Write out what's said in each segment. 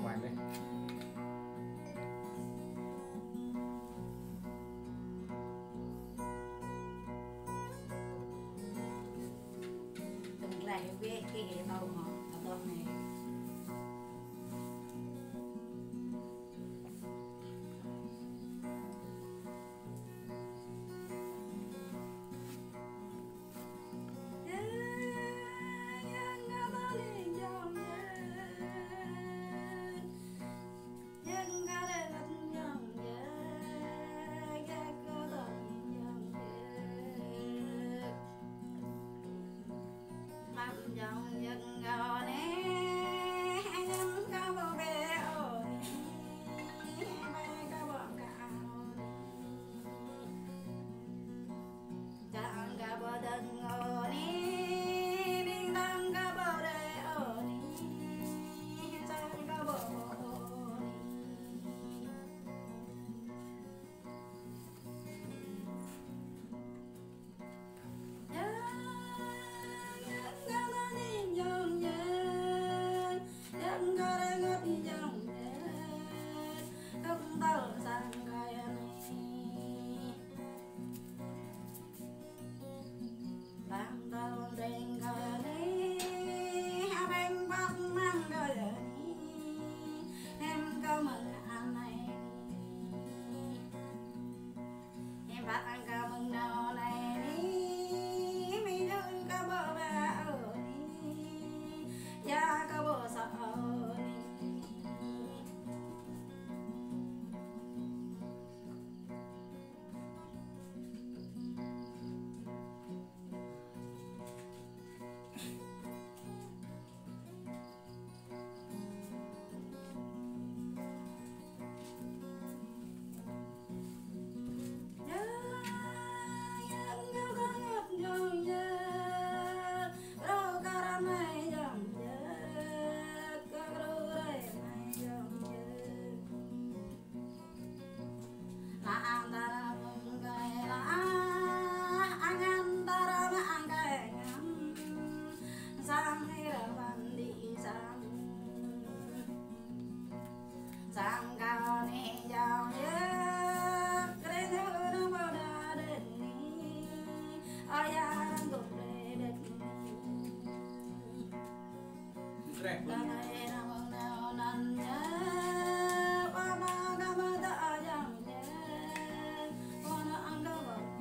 Ngoan đi. Đừng lại về cái đầu mà ở đó này. Dòng dần gò nè nhân cao bờ bè ơi bay cao bờ cao chẳng cao bờ đừng ơi đinh đăng cao bờ đê ơi chẳng cao bờ Bang tao đền cờ ní, bang bắt mang cờ ní, em có mừng anh này, em bắt anh có mừng nào này ní, mình đừng có bờ bạ ở ní, ya có bờ sợ ní. Sang cao nè giàu nhớ cái nhớ nó bao đã đến ní ai ăn gục để đến Đây. đây là mong nào năn nhớ qua ba ga ba đã giàu nhớ qua nó ăn đâu vào này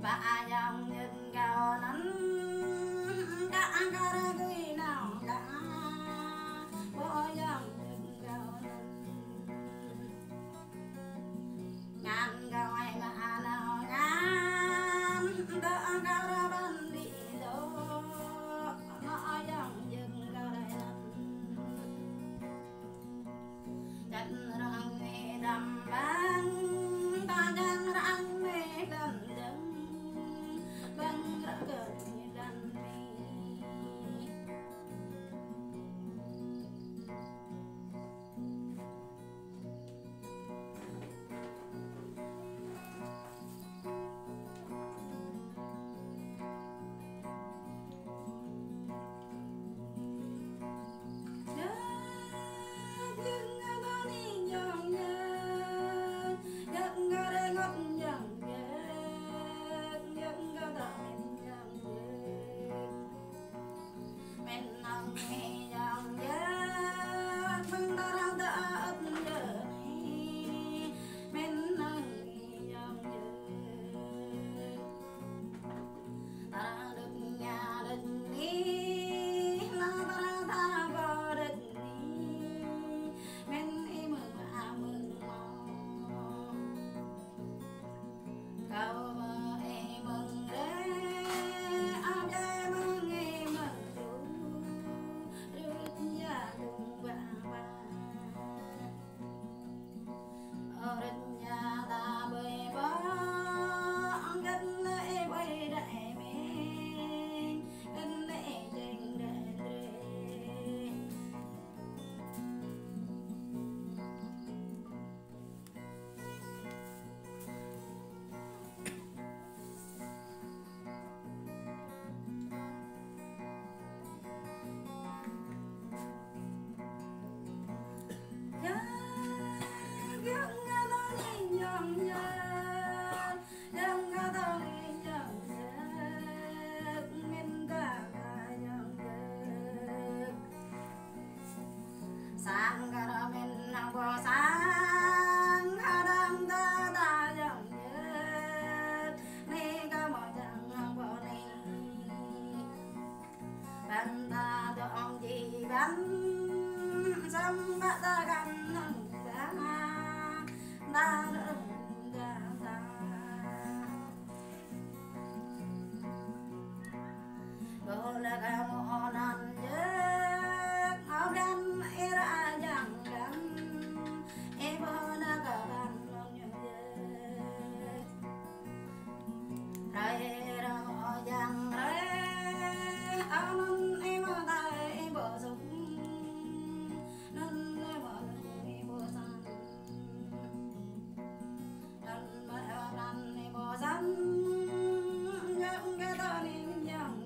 bà dòng nhìn cao nắng đã ra quy nào đã bỏ dòng nhìn cao nắng ngàn gọi mà nào ngàn đã cao ra bên đi đâu nó dòng nhìn cao đây chân răng nghe đầm ban ta chân răng nghe đầm đầm băng ra gần đầm Kau emang đâm bạ ta gan nâng ra ta ra ra bồ là ca mô nan giấc áo đen ra giang đắng e bồ là ca gan nâng giấc rai ra giang rai áo nâng e bồ ta e bồ sung nâng e bồ e bồ san nâng bồ nâng e bồ san giang ca ta ninh giang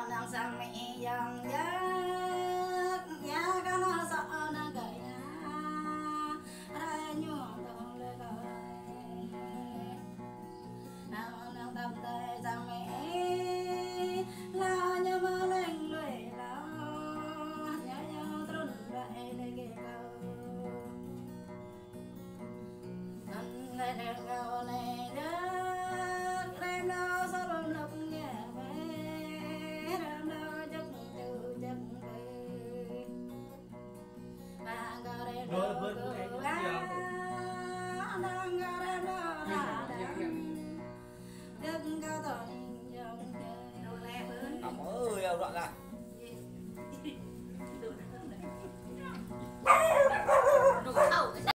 nàng sang mỹ yang giấc nhà ca nó sợ nó gầy ra nhuộm đồng lệ gầy nàng tâm tê sang mỹ la như mơ lên lệ lao nhớ nhớ trốn lại để ghé câu thân lệ để câu này đất đem đâu sao đồn lộc nhẹ Rồi bớt cái đừng có tỏ tình dòng ơi, dọn ra.